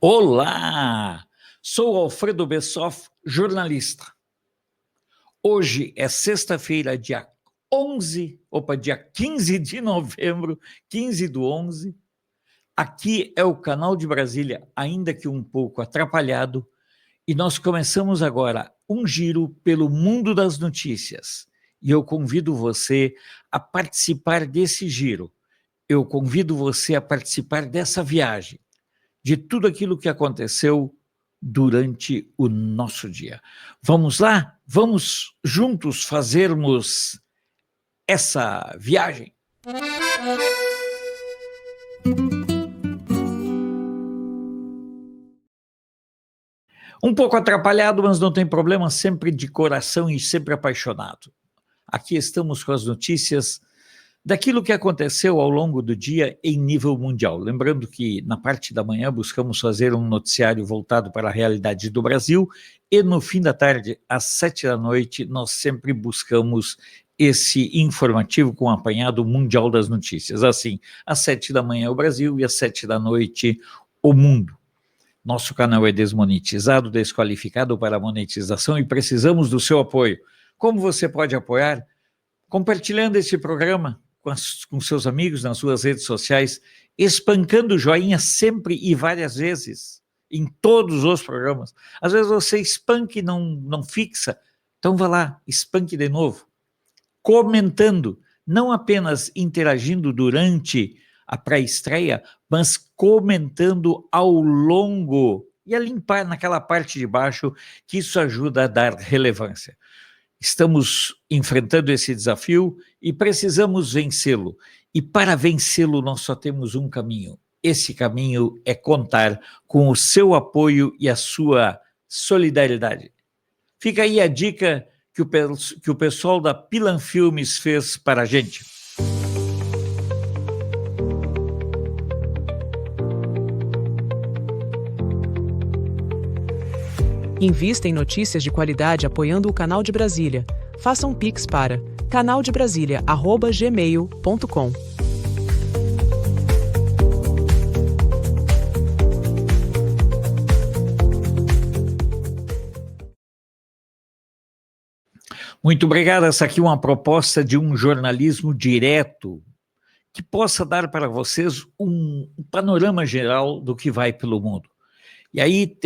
Olá, sou Alfredo Bessoff, jornalista. Hoje é sexta-feira, dia 15 de novembro, 15/11. Aqui é o Canal de Brasília, ainda que um pouco atrapalhado, e nós começamos agora um giro pelo mundo das notícias. E eu convido você a participar desse giro. Eu convido você a participar dessa viagem, de tudo aquilo que aconteceu durante o nosso dia. Vamos lá? Vamos juntos fazermos essa viagem? Um pouco atrapalhado, mas não tem problema, sempre de coração e sempre apaixonado. Aqui estamos com as notícias daquilo que aconteceu ao longo do dia em nível mundial. Lembrando que na parte da manhã buscamos fazer um noticiário voltado para a realidade do Brasil e no fim da tarde, às 7 da noite, nós sempre buscamos esse informativo com um apanhado mundial das notícias. Assim, às 7 da manhã o Brasil e às 7 da noite o mundo. Nosso canal é desmonetizado, desqualificado para monetização e precisamos do seu apoio. Como você pode apoiar? Compartilhando esse programa com seus amigos nas suas redes sociais, espancando o joinha sempre e várias vezes, em todos os programas. Às vezes você espanca e não fixa, então vá lá, espanque de novo. Comentando, não apenas interagindo durante a pré-estreia, mas comentando ao longo e a limpar naquela parte de baixo, que isso ajuda a dar relevância. Estamos enfrentando esse desafio e precisamos vencê-lo. E para vencê-lo, nós só temos um caminho. Esse caminho é contar com o seu apoio e a sua solidariedade. Fica aí a dica que o pessoal da Pilan Filmes fez para a gente. Invista em notícias de qualidade apoiando o Canal de Brasília. Faça um Pix para canaldebrasilia@gmail.com. Muito obrigado. Essa aqui é uma proposta de um jornalismo direto que possa dar para vocês um panorama geral do que vai pelo mundo. E aí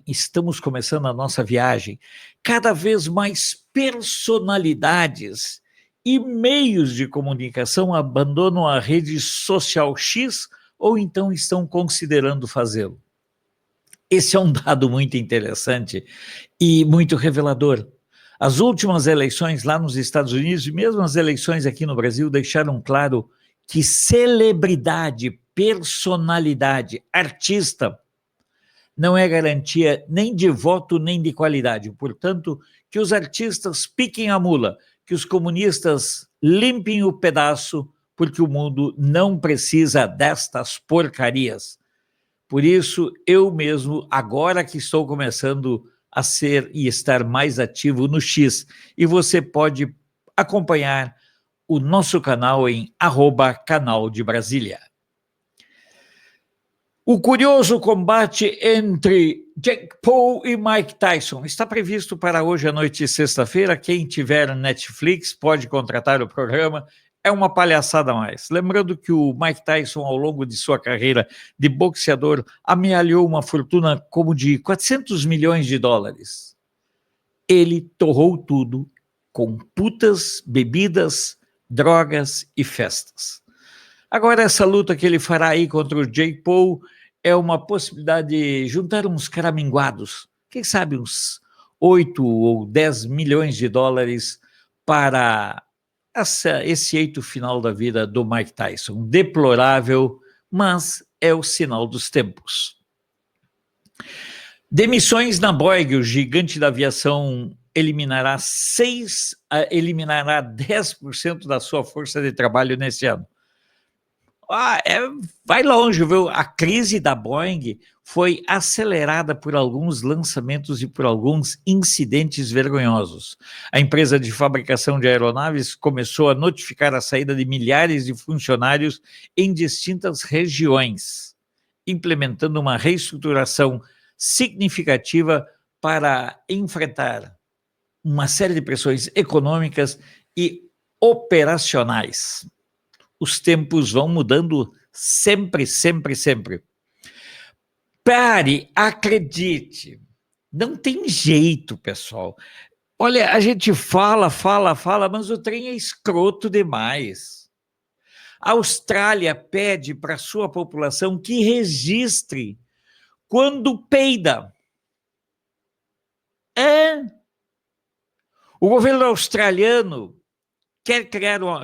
estamos começando a nossa viagem, cada vez mais personalidades e meios de comunicação abandonam a rede social X ou então estão considerando fazê-lo. Esse é um dado muito interessante e muito revelador. As últimas eleições lá nos Estados Unidos e mesmo as eleições aqui no Brasil deixaram claro que celebridade, personalidade, artista não é garantia nem de voto nem de qualidade. Portanto, que os artistas piquem a mula, que os comunistas limpem o pedaço, porque o mundo não precisa destas porcarias. Por isso, eu mesmo, agora que estou começando a ser e estar mais ativo no X, e você pode acompanhar o nosso canal em @canal de Brasília. O curioso combate entre Jake Paul e Mike Tyson está previsto para hoje à noite de sexta-feira. Quem tiver Netflix pode contratar o programa. É uma palhaçada a mais. Lembrando que o Mike Tyson, ao longo de sua carreira de boxeador, amealhou uma fortuna como de 400 milhões de dólares. Ele torrou tudo com putas, bebidas, drogas e festas. Agora, essa luta que ele fará aí contra o Jake Paul é uma possibilidade de juntar uns caraminguados, quem sabe uns 8 ou 10 milhões de dólares para esse eito final da vida do Mike Tyson. Deplorável, mas é o sinal dos tempos. Demissões na Boeing, o gigante da aviação eliminará 10% da sua força de trabalho nesse ano. Vai longe, viu? A crise da Boeing foi acelerada por alguns lançamentos e por alguns incidentes vergonhosos. A empresa de fabricação de aeronaves começou a notificar a saída de milhares de funcionários em distintas regiões. implementando uma reestruturação significativa para enfrentar uma série de pressões econômicas e operacionais. Os tempos vão mudando sempre, sempre, sempre. Pare, acredite. Não tem jeito, pessoal. Olha, a gente fala, mas o trem é escroto demais. A Austrália pede para a sua população que registre quando peida. O governo australiano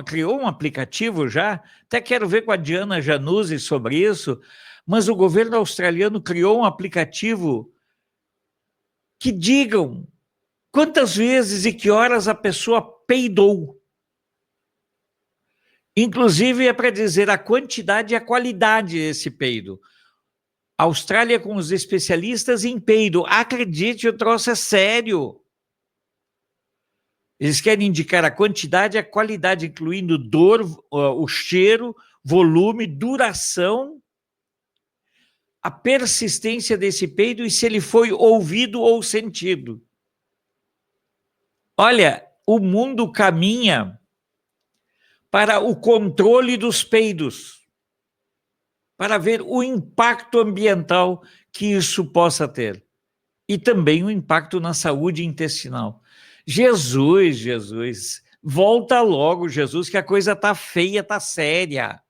criou um aplicativo já, até quero ver com a Diana Januzzi sobre isso, mas o governo australiano criou um aplicativo que digam quantas vezes e que horas a pessoa peidou. Inclusive é para dizer a quantidade e a qualidade desse peido. A Austrália com os especialistas em peido. Acredite, o troço é sério. Eles querem indicar a quantidade e a qualidade, incluindo dor, o cheiro, volume, duração, a persistência desse peido e se ele foi ouvido ou sentido. Olha, o mundo caminha para o controle dos peidos, para ver o impacto ambiental que isso possa ter e também o impacto na saúde intestinal. Jesus, volta logo, Jesus, que a coisa tá feia, tá séria.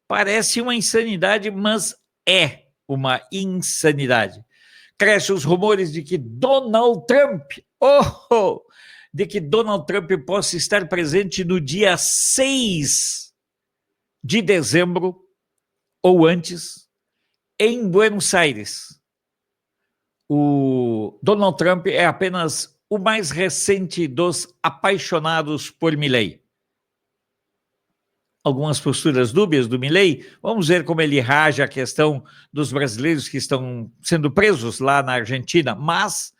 Parece uma insanidade, mas é uma insanidade. Crescem os rumores de que Donald Trump, de que Donald Trump possa estar presente no dia 6 de dezembro, ou antes, em Buenos Aires. O Donald Trump é apenas o mais recente dos apaixonados por Milei. Algumas posturas dúbias do Milei, vamos ver como ele reage à questão dos brasileiros que estão sendo presos lá na Argentina, mas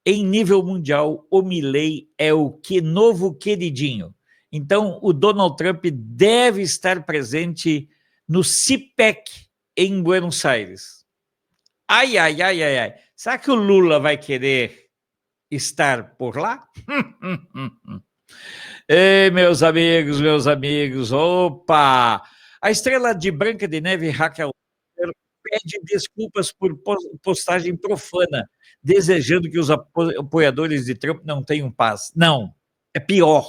em nível mundial o Milei é o novo queridinho. Então o Donald Trump deve estar presente no CPEC em Buenos Aires. Ai. Será que o Lula vai querer estar por lá? Ei, meus amigos, opa! A estrela de Branca de Neve, Raquel, pede desculpas por postagem profana, desejando que os apoiadores de Trump não tenham paz. Não, é pior.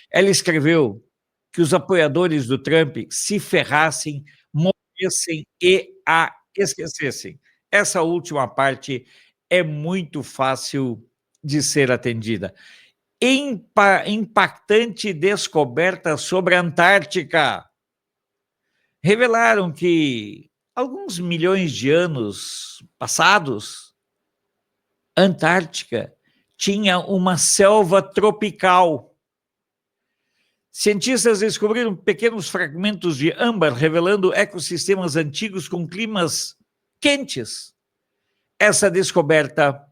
Ela escreveu que os apoiadores do Trump se ferrassem, morressem e a esquecessem. Essa última parte é muito fácil de ser atendida. Impactante descoberta sobre a Antártica. Revelaram que, alguns milhões de anos passados, a Antártica tinha uma selva tropical. Cientistas descobriram pequenos fragmentos de âmbar, revelando ecossistemas antigos com climas quentes. Essa descoberta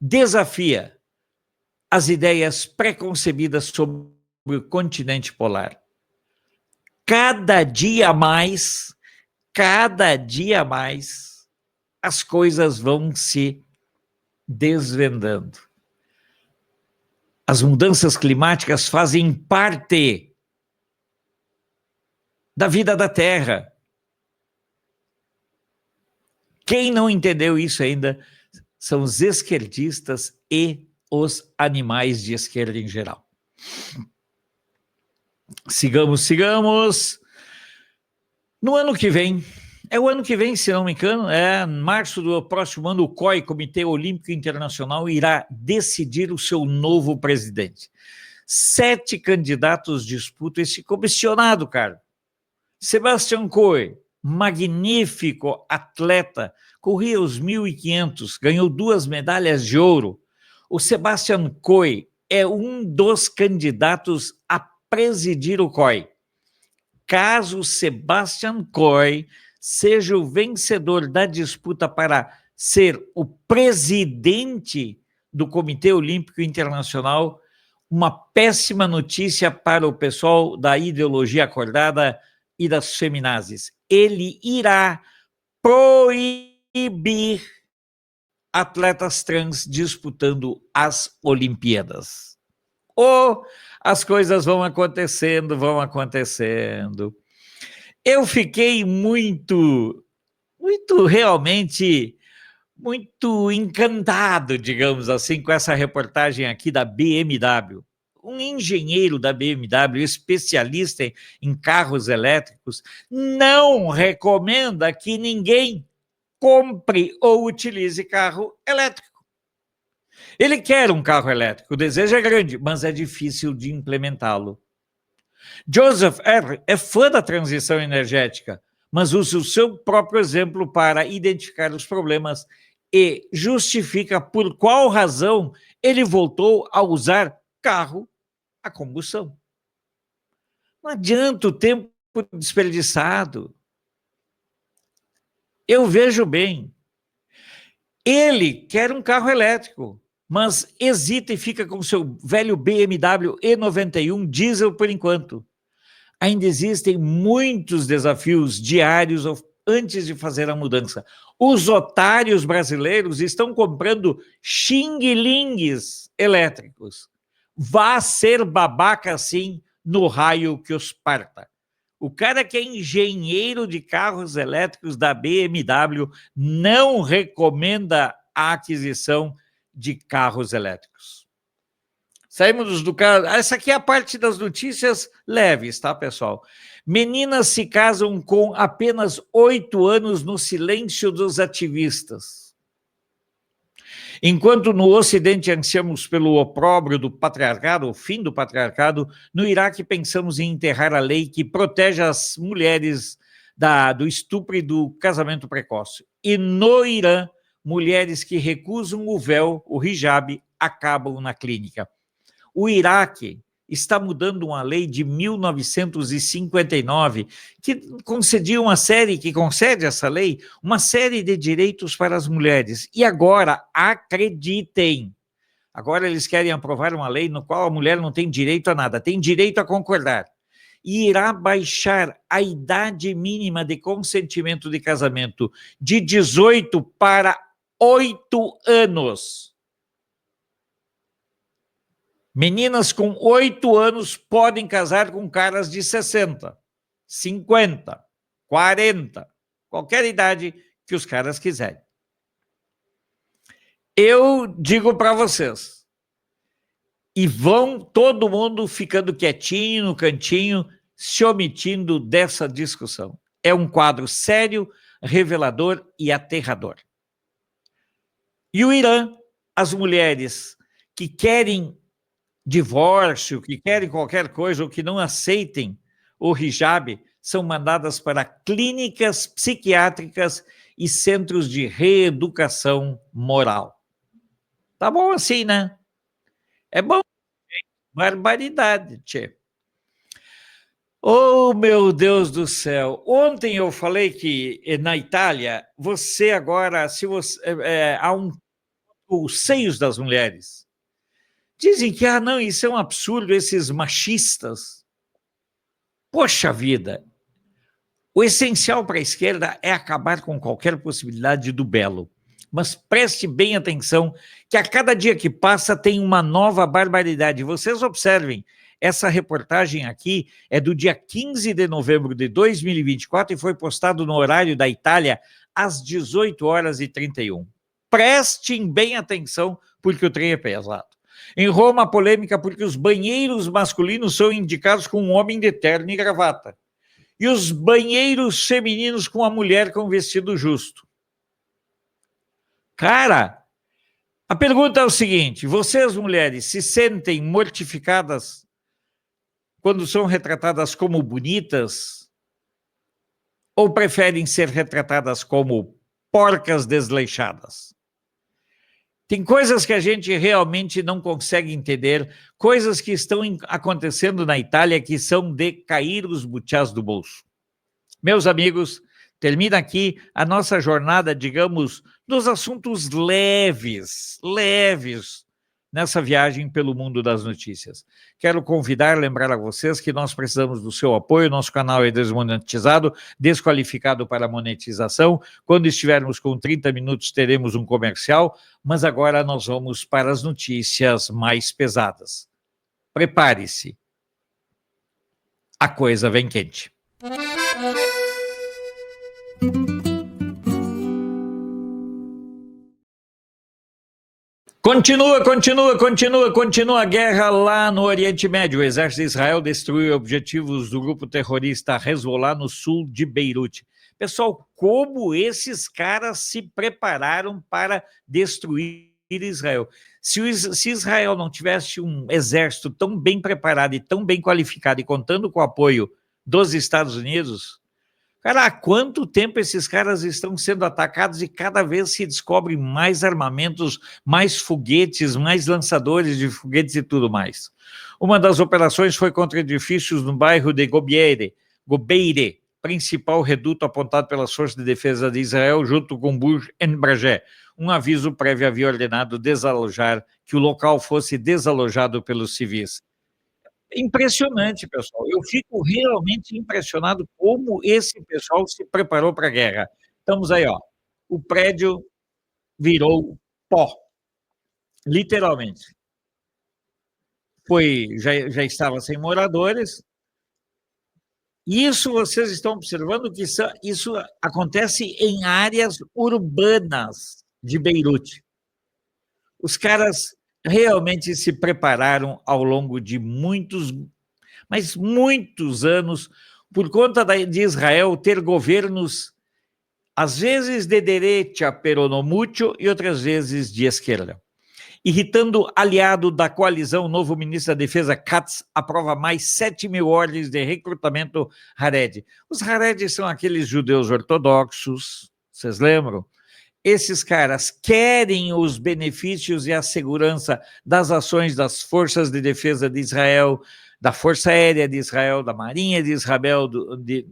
desafia as ideias preconcebidas sobre o continente polar. Cada dia mais, as coisas vão se desvendando. As mudanças climáticas fazem parte da vida da Terra. Quem não entendeu isso ainda são os esquerdistas e os animais de esquerda em geral. Sigamos. No ano que vem, é o ano que vem, se não me engano, em março do próximo ano, o COI, Comitê Olímpico Internacional, irá decidir o seu novo presidente. 7 candidatos disputam esse comissionado, cara. Sebastian Coe, magnífico atleta, corria os 1.500, ganhou 2 medalhas de ouro. O Sebastian Coe é um dos candidatos a presidir o COI. Caso Sebastian Coe seja o vencedor da disputa para ser o presidente do Comitê Olímpico Internacional, uma péssima notícia para o pessoal da ideologia acordada e das feminazes. Ele irá proibir atletas trans disputando as Olimpíadas. Ou as coisas vão acontecendo, vão acontecendo. Eu fiquei realmente, muito encantado, digamos assim, com essa reportagem aqui da BMW. Um engenheiro da BMW, especialista em carros elétricos, não recomenda que ninguém compre ou utilize carro elétrico. Ele quer um carro elétrico, o desejo é grande, mas é difícil de implementá-lo. Joseph R. é fã da transição energética, mas usa o seu próprio exemplo para identificar os problemas e justifica por qual razão ele voltou a usar carro a combustão. Não adianta o tempo desperdiçado. Eu vejo bem. Ele quer um carro elétrico, mas hesita e fica com seu velho BMW E91 diesel por enquanto. Ainda existem muitos desafios diários antes de fazer a mudança. Os otários brasileiros estão comprando xing-lings elétricos. Vá ser babaca assim no raio que os parta. O cara que é engenheiro de carros elétricos da BMW não recomenda a aquisição de carros elétricos. Saímos do carro. Essa aqui é a parte das notícias leves, tá, pessoal? Meninas se casam com apenas 8 anos no silêncio dos ativistas. Enquanto no Ocidente ansiamos pelo opróbrio do patriarcado, o fim do patriarcado, no Iraque pensamos em enterrar a lei que protege as mulheres do estupro e do casamento precoce. E no Irã, mulheres que recusam o véu, o hijab, acabam na clínica. O Iraque está mudando uma lei de 1959 que concede essa lei uma série de direitos para as mulheres. E agora, acreditem, agora eles querem aprovar uma lei no qual a mulher não tem direito a nada, tem direito a concordar. E irá baixar a idade mínima de consentimento de casamento de 18 para 8 anos. Meninas com 8 anos podem casar com caras de 60, 50, 40, qualquer idade que os caras quiserem. Eu digo para vocês, e vão todo mundo ficando quietinho no cantinho, se omitindo dessa discussão. É um quadro sério, revelador e aterrador. E o Irã, as mulheres que querem divórcio, que querem qualquer coisa ou que não aceitem o hijab, são mandadas para clínicas psiquiátricas e centros de reeducação moral. Tá bom assim, né? É bom. Barbaridade, tchê. Oh, meu Deus do céu. Ontem eu falei que na Itália, você agora, se você, há os seios das mulheres. Dizem que, não, isso é um absurdo, esses machistas. Poxa vida, o essencial para a esquerda é acabar com qualquer possibilidade do belo. Mas preste bem atenção que a cada dia que passa tem uma nova barbaridade. Vocês observem, essa reportagem aqui é do dia 15 de novembro de 2024 e foi postado no horário da Itália às 18h31. Prestem bem atenção porque o trem é pesado. Em Roma, a polêmica porque os banheiros masculinos são indicados com um homem de terno e gravata. E os banheiros femininos com a mulher com vestido justo. Cara, a pergunta é o seguinte, vocês, mulheres, se sentem mortificadas quando são retratadas como bonitas? Ou preferem ser retratadas como porcas desleixadas? Tem coisas que a gente realmente não consegue entender, coisas que estão acontecendo na Itália que são de cair os butiás do bolso. Meus amigos, termina aqui a nossa jornada, digamos, dos assuntos leves nessa viagem pelo mundo das notícias. Quero lembrar a vocês que nós precisamos do seu apoio. Nosso canal é desmonetizado, desqualificado para monetização. Quando estivermos com 30 minutos, teremos um comercial, mas agora nós vamos para as notícias mais pesadas. Prepare-se. A coisa vem quente. Continua a guerra lá no Oriente Médio. O exército de Israel destruiu objetivos do grupo terrorista Hezbollah no sul de Beirute. Pessoal, como esses caras se prepararam para destruir Israel? Se Israel não tivesse um exército tão bem preparado e tão bem qualificado e contando com o apoio dos Estados Unidos, cara, há quanto tempo esses caras estão sendo atacados e cada vez se descobrem mais armamentos, mais foguetes, mais lançadores de foguetes e tudo mais. Uma das operações foi contra edifícios no bairro de Gobeire, principal reduto apontado pelas forças de defesa de Israel, junto com Burj el-Brajeh. Um aviso prévio havia ordenado que o local fosse desalojado pelos civis. Impressionante, pessoal. Eu fico realmente impressionado como esse pessoal se preparou para a guerra. Estamos aí, ó. O prédio virou pó, literalmente. Já estava sem moradores. Isso vocês estão observando que isso acontece em áreas urbanas de Beirute. Os caras realmente se prepararam ao longo de muitos anos, por conta de Israel ter governos, às vezes de direita, pero no mucho, e outras vezes de esquerda. Irritando aliado da coalizão, o novo ministro da Defesa, Katz, aprova mais 7.000 ordens de recrutamento Haredi. Os Haredi são aqueles judeus ortodoxos, vocês lembram? Esses caras querem os benefícios e a segurança das ações das forças de defesa de Israel, da Força Aérea de Israel, da Marinha de Israel, de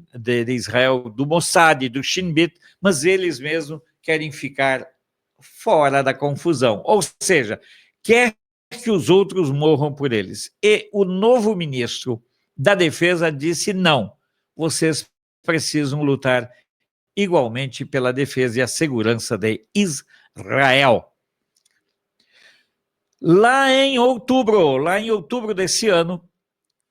Israel, do Mossad, do Shin Bet, mas eles mesmos querem ficar fora da confusão. Ou seja, quer que os outros morram por eles. E o novo ministro da Defesa disse: não, vocês precisam lutar igualmente pela defesa e a segurança de Israel. Lá em outubro desse ano,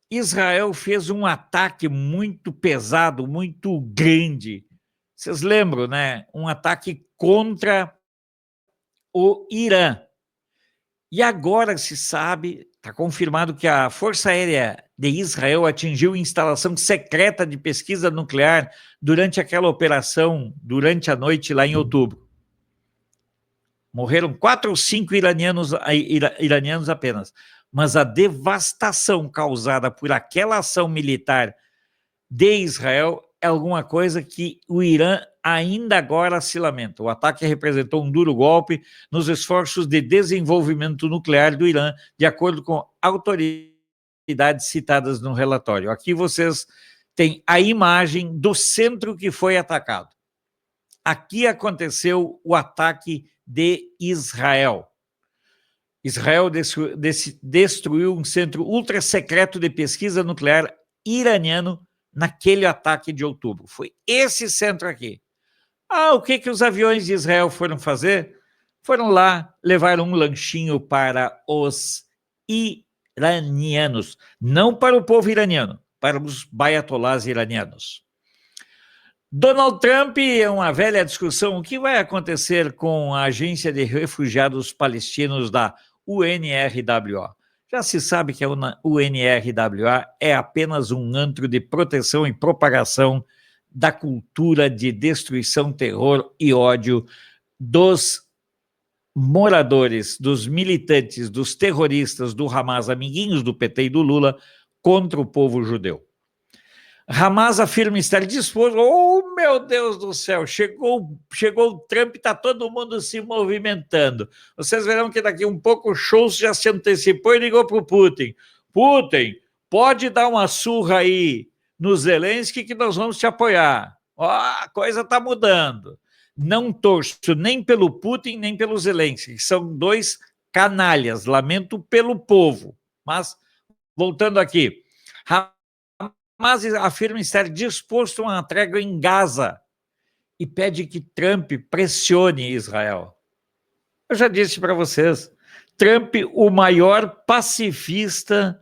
Israel fez um ataque muito pesado, muito grande. Vocês lembram, né? Um ataque contra o Irã. E agora se sabe, está confirmado que a Força Aérea de Israel atingiu instalação secreta de pesquisa nuclear durante aquela operação, durante a noite lá em outubro. Morreram 4 ou 5 iranianos apenas. Mas a devastação causada por aquela ação militar de Israel é alguma coisa que o Irã ainda agora se lamenta. O ataque representou um duro golpe nos esforços de desenvolvimento nuclear do Irã, de acordo com autoridades citadas no relatório. Aqui vocês têm a imagem do centro que foi atacado. Aqui aconteceu o ataque de Israel. Israel destruiu um centro ultra secreto de pesquisa nuclear iraniano naquele ataque de outubro. Foi esse centro aqui. O que os aviões de Israel foram fazer? Foram lá levar um lanchinho para os iranianos, não para o povo iraniano, para os baiatolás iranianos. Donald Trump é uma velha discussão. O que vai acontecer com a Agência de Refugiados Palestinos da UNRWA? Já se sabe que a UNRWA é apenas um antro de proteção e propagação da cultura de destruição, terror e ódio dos moradores, dos militantes, dos terroristas do Hamas, amiguinhos do PT e do Lula, contra o povo judeu. Hamas afirma estar disposto. Oh, meu Deus do céu, chegou o Trump, está todo mundo se movimentando. Vocês verão que daqui um pouco o Scholz já se antecipou e ligou para o Putin. Putin, pode dar uma surra aí no Zelensky que nós vamos te apoiar. A coisa está mudando. Não torço nem pelo Putin, nem pelo Zelensky, que são dois canalhas, lamento pelo povo. Mas, voltando aqui, Hamas afirma estar disposto a uma trégua em Gaza e pede que Trump pressione Israel. Eu já disse para vocês, Trump, o maior pacifista,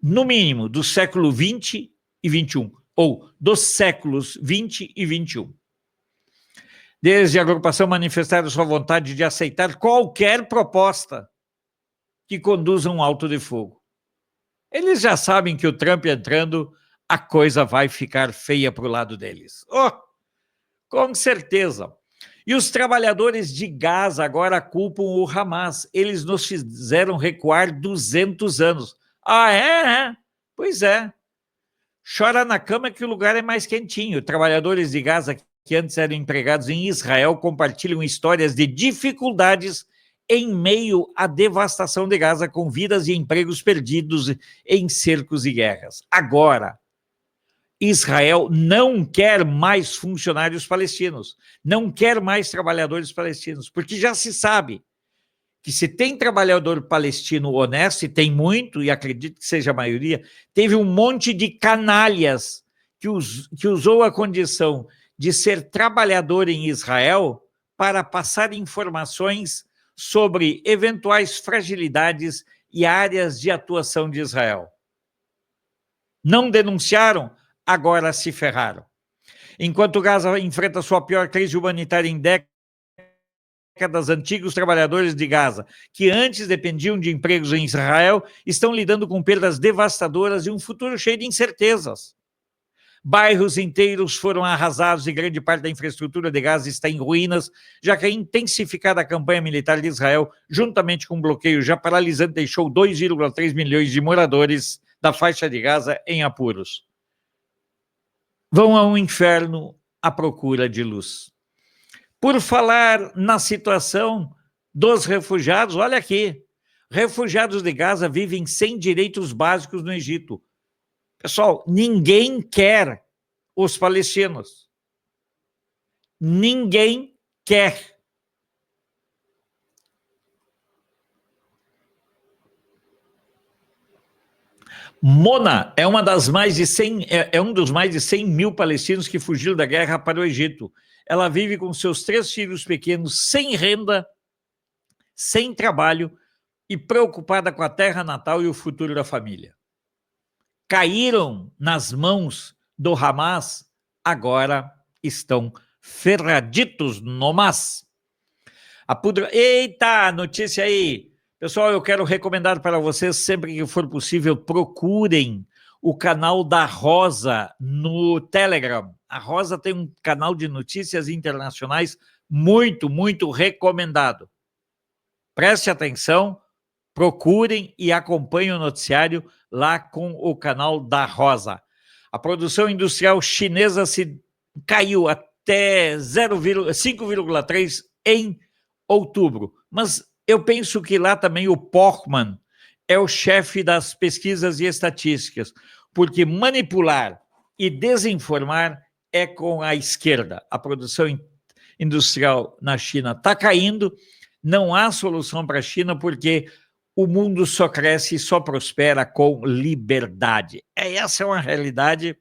no mínimo, do século XX e XXI, ou dos séculos XX e XXI. Desde a agrupação manifestaram sua vontade de aceitar qualquer proposta que conduza a um alto de fogo. Eles já sabem que o Trump entrando, a coisa vai ficar feia para o lado deles. Oh, com certeza. E os trabalhadores de Gaza agora culpam o Hamas. Eles nos fizeram recuar 200 anos. Ah, é? Pois é. Chora na cama que o lugar é mais quentinho. Trabalhadores de Gaza que antes eram empregados em Israel compartilham histórias de dificuldades em meio à devastação de Gaza, com vidas e empregos perdidos em cercos e guerras. Agora, Israel não quer mais funcionários palestinos, não quer mais trabalhadores palestinos, porque já se sabe que se tem trabalhador palestino honesto, e tem muito, e acredito que seja a maioria, teve um monte de canalhas que usou a condição de ser trabalhador em Israel para passar informações sobre eventuais fragilidades e áreas de atuação de Israel. Não denunciaram, agora se ferraram. Enquanto Gaza enfrenta sua pior crise humanitária em décadas, antigos trabalhadores de Gaza, que antes dependiam de empregos em Israel, estão lidando com perdas devastadoras e um futuro cheio de incertezas. Bairros inteiros foram arrasados e grande parte da infraestrutura de Gaza está em ruínas, já que a intensificada campanha militar de Israel, juntamente com um bloqueio já paralisante, deixou 2,3 milhões de moradores da faixa de Gaza em apuros. Vão ao inferno à procura de luz. Por falar na situação dos refugiados, olha aqui, refugiados de Gaza vivem sem direitos básicos no Egito. Pessoal, ninguém quer os palestinos. Ninguém quer. Mona é uma das mais de 100, um dos mais de 100 mil palestinos que fugiram da guerra para o Egito. Ela vive com seus 3 filhos pequenos, sem renda, sem trabalho e preocupada com a terra natal e o futuro da família. Caíram nas mãos do Hamas, agora estão ferraditos no mas. Eita, notícia aí. Pessoal, eu quero recomendar para vocês, sempre que for possível, procurem o canal da Rosa no Telegram. A Rosa tem um canal de notícias internacionais muito, muito recomendado. Preste atenção, procurem e acompanhem o noticiário lá com o canal da Rosa. A produção industrial chinesa caiu até 5,3 em outubro. Mas eu penso que lá também o Pochmann é o chefe das pesquisas e estatísticas, porque manipular e desinformar é com a esquerda. A produção industrial na China está caindo, não há solução para a China, porque o mundo só cresce e só prospera com liberdade. Essa é uma realidade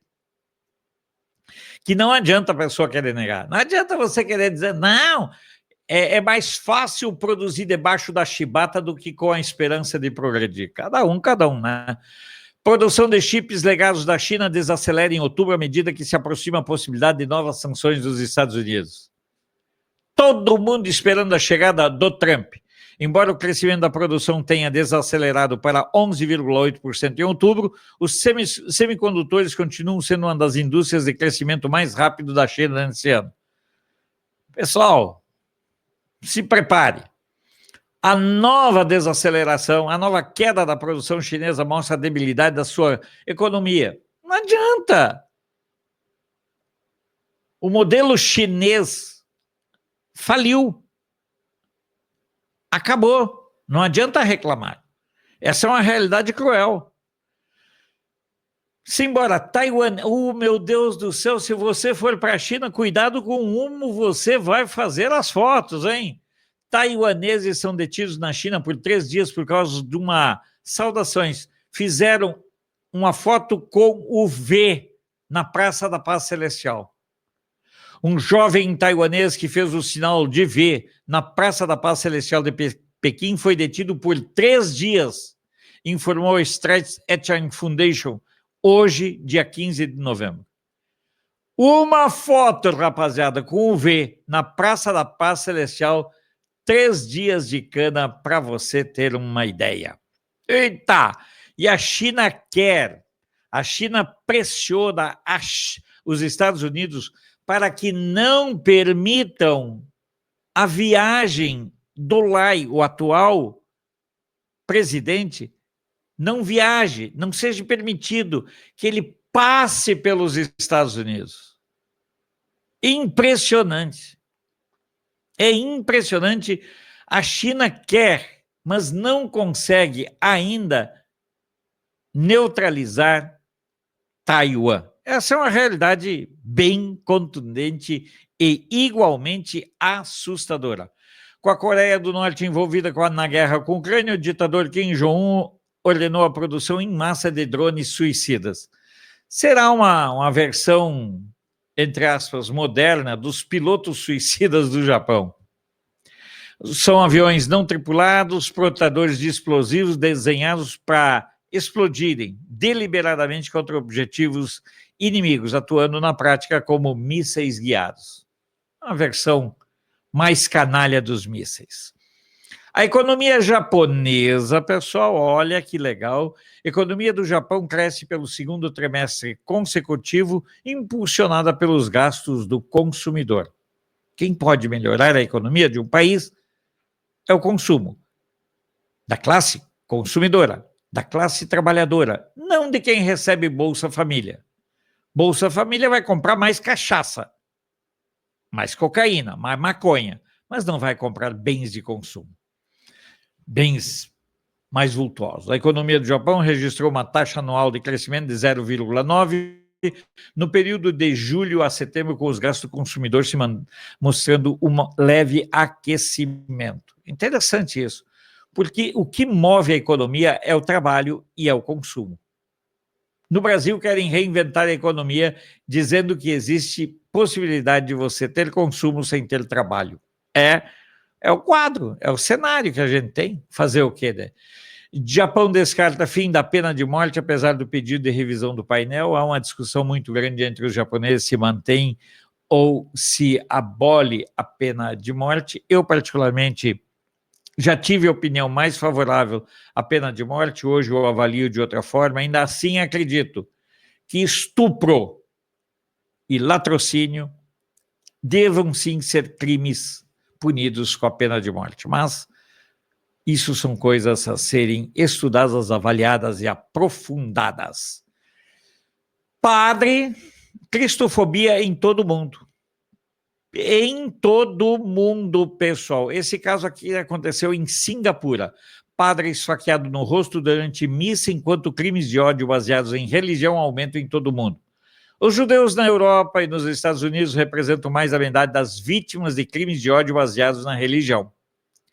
que não adianta a pessoa querer negar. Não adianta você querer dizer, não, é mais fácil produzir debaixo da chibata do que com a esperança de progredir. Cada um, né? Produção de chips legados da China desacelera em outubro à medida que se aproxima a possibilidade de novas sanções dos Estados Unidos. Todo mundo esperando a chegada do Trump. Embora o crescimento da produção tenha desacelerado para 11,8% em outubro, os semicondutores continuam sendo uma das indústrias de crescimento mais rápido da China nesse ano. Pessoal, se prepare. A nova desaceleração, a nova queda da produção chinesa mostra a debilidade da sua economia. Não adianta. O modelo chinês faliu. Acabou. Não adianta reclamar. Essa é uma realidade cruel. Simbora, Taiwan. Meu Deus do céu, se você for para a China, cuidado com como você vai fazer as fotos, hein? Taiwaneses são detidos na China por 3 dias por causa de uma saudações. Fizeram uma foto com o V na Praça da Paz Celestial. Um jovem taiwanês que fez o sinal de V na Praça da Paz Celestial de Pequim foi detido por 3 dias, informou a Straits Times Foundation, hoje, dia 15 de novembro. Uma foto, rapaziada, com o V na Praça da Paz Celestial, 3 dias de cana para você ter uma ideia. Eita! E a China pressiona os Estados Unidos para que não permitam a viagem do Lai, o atual presidente, não viaje, não seja permitido que ele passe pelos Estados Unidos. Impressionante. É impressionante. A China quer, mas não consegue ainda neutralizar Taiwan. Essa é uma realidade bem contundente e igualmente assustadora. Com a Coreia do Norte envolvida na guerra com a Ucrânia, o ditador Kim Jong-un ordenou a produção em massa de drones suicidas. Será uma versão, entre aspas, moderna dos pilotos suicidas do Japão. São aviões não tripulados, portadores de explosivos desenhados para explodirem deliberadamente contra objetivos inimigos, atuando na prática como mísseis guiados. Uma versão mais canalha dos mísseis. A economia japonesa, pessoal, olha que legal. A economia do Japão cresce pelo 2º trimestre consecutivo, impulsionada pelos gastos do consumidor. Quem pode melhorar a economia de um país é o consumo da classe consumidora, da classe trabalhadora, não de quem recebe Bolsa Família. Bolsa Família vai comprar mais cachaça, mais cocaína, mais maconha, mas não vai comprar bens de consumo, bens mais vultuosos. A economia do Japão registrou uma taxa anual de crescimento de 0,9% no período de julho a setembro, com os gastos do consumidor se mostrando um leve aquecimento. Interessante isso, porque o que move a economia é o trabalho e é o consumo. No Brasil, querem reinventar a economia, dizendo que existe possibilidade de você ter consumo sem ter trabalho. É o quadro, é o cenário que a gente tem. Fazer o quê, né? Japão descarta fim da pena de morte, apesar do pedido de revisão do painel. Há uma discussão muito grande entre os japoneses se mantém ou se abole a pena de morte. Eu, particularmente, já tive a opinião mais favorável à pena de morte, hoje eu avalio de outra forma. Ainda assim, acredito que estupro e latrocínio devam sim ser crimes punidos com a pena de morte, mas isso são coisas a serem estudadas, avaliadas e aprofundadas. Padre, cristofobia em todo mundo. Em todo mundo, pessoal. Esse caso aqui aconteceu em Singapura. Padre esfaqueado no rosto durante missa, enquanto crimes de ódio baseados em religião aumentam em todo o mundo. Os judeus na Europa e nos Estados Unidos representam mais da metade das vítimas de crimes de ódio baseados na religião.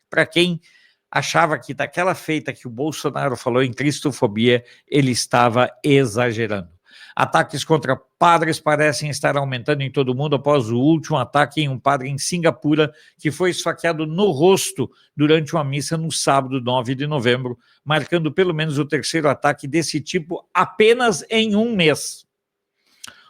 Para quem achava que daquela feita que o Bolsonaro falou em cristofobia, ele estava exagerando. Ataques contra padres parecem estar aumentando em todo o mundo após o último ataque em um padre em Singapura, que foi esfaqueado no rosto durante uma missa no sábado 9 de novembro, marcando pelo menos o 3º ataque desse tipo apenas em um mês.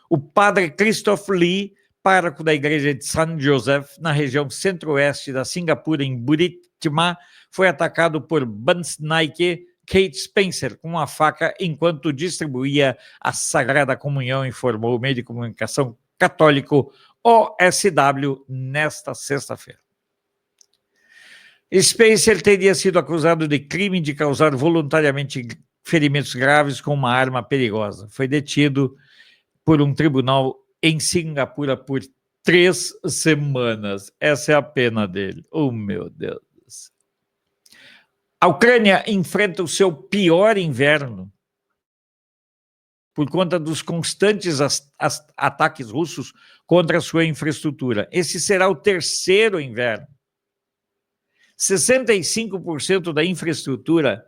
O padre Christoph Lee, pároco da igreja de St. Joseph, na região centro-oeste da Singapura, em Bukit-Timah, foi atacado por Bansnaike Kate Spencer com uma faca enquanto distribuía a Sagrada Comunhão, informou o meio de comunicação católico OSW nesta sexta-feira. Spencer teria sido acusado de crime de causar voluntariamente ferimentos graves com uma arma perigosa. Foi detido por um tribunal em Singapura por 3 semanas. Essa é a pena dele. Oh, meu Deus. A Ucrânia enfrenta o seu pior inverno por conta dos constantes ataques russos contra a sua infraestrutura. Esse será o 3º inverno. 65% da infraestrutura,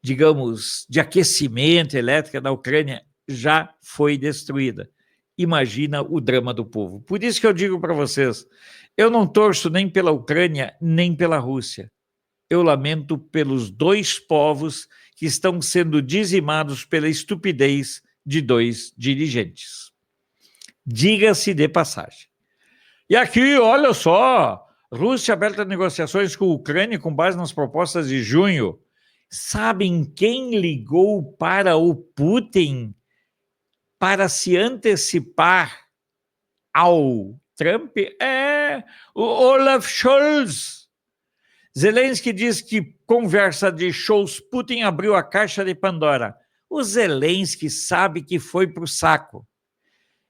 digamos, de aquecimento elétrica da Ucrânia já foi destruída. Imagina o drama do povo. Por isso que eu digo para vocês, eu não torço nem pela Ucrânia, nem pela Rússia. Eu lamento pelos dois povos que estão sendo dizimados pela estupidez de dois dirigentes. Diga-se de passagem. E aqui, olha só, Rússia aberta negociações com a Ucrânia com base nas propostas de junho. Sabem quem ligou para o Putin para se antecipar ao Trump? É o Olaf Scholz. Zelensky diz que conversa de Scholz, Putin abriu a caixa de Pandora. O Zelensky sabe que foi para o saco.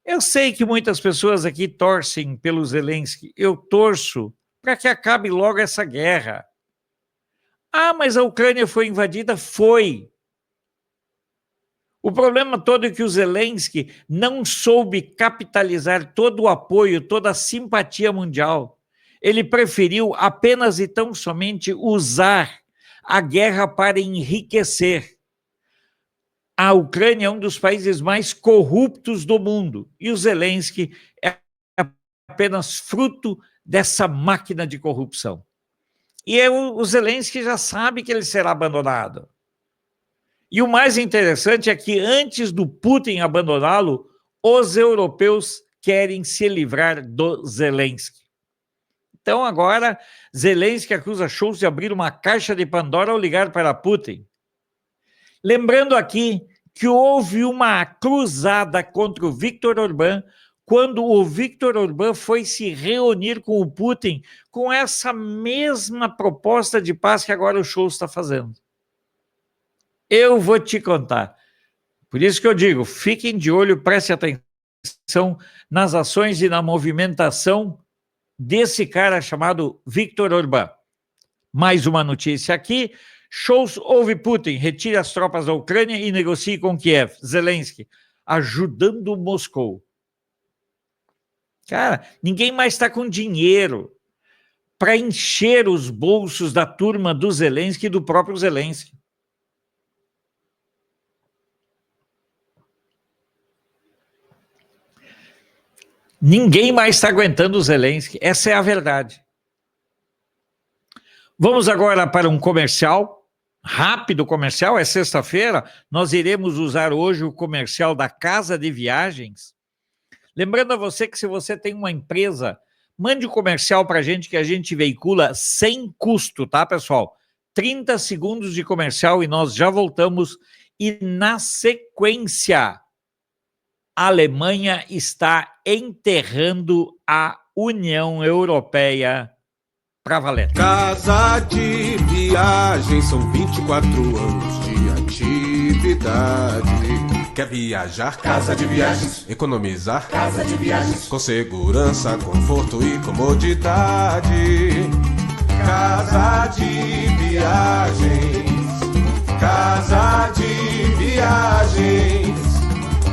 Eu sei que muitas pessoas aqui torcem pelo Zelensky. Eu torço para que acabe logo essa guerra. Ah, mas a Ucrânia foi invadida? Foi. O problema todo é que o Zelensky não soube capitalizar todo o apoio, toda a simpatia mundial. Ele preferiu apenas e tão somente usar a guerra para enriquecer. A Ucrânia é um dos países mais corruptos do mundo e o Zelensky é apenas fruto dessa máquina de corrupção. E o Zelensky já sabe que ele será abandonado. E o mais interessante é que antes do Putin abandoná-lo, os europeus querem se livrar do Zelensky. Então agora, Zelensky acusa Scholz de abrir uma caixa de Pandora ao ligar para Putin. Lembrando aqui que houve uma cruzada contra o Viktor Orbán quando o Viktor Orbán foi se reunir com o Putin com essa mesma proposta de paz que agora o Scholz está fazendo. Eu vou te contar. Por isso que eu digo, fiquem de olho, prestem atenção nas ações e na movimentação desse cara chamado Viktor Orbán. Mais uma notícia aqui. Scholz ouve Putin, retire as tropas da Ucrânia e negocie com Kiev. Zelensky, ajudando Moscou. Cara, ninguém mais está com dinheiro para encher os bolsos da turma do Zelensky e do próprio Zelensky. Ninguém mais está aguentando o Zelensky. Essa é a verdade. Vamos agora para um comercial, rápido comercial, é sexta-feira, nós iremos usar hoje o comercial da Casa de Viagens. Lembrando a você que se você tem uma empresa, mande o comercial para a gente que a gente veicula sem custo, tá, pessoal? 30 segundos de comercial e nós já voltamos. E na sequência, a Alemanha está enterrando a União Europeia para valer. Casa de Viagem, são 24 anos de atividade. Quer viajar? Casa de Viagens. Economizar? Casa de Viagens. Com segurança, conforto e comodidade. Casa de Viagens. Casa de Viagens.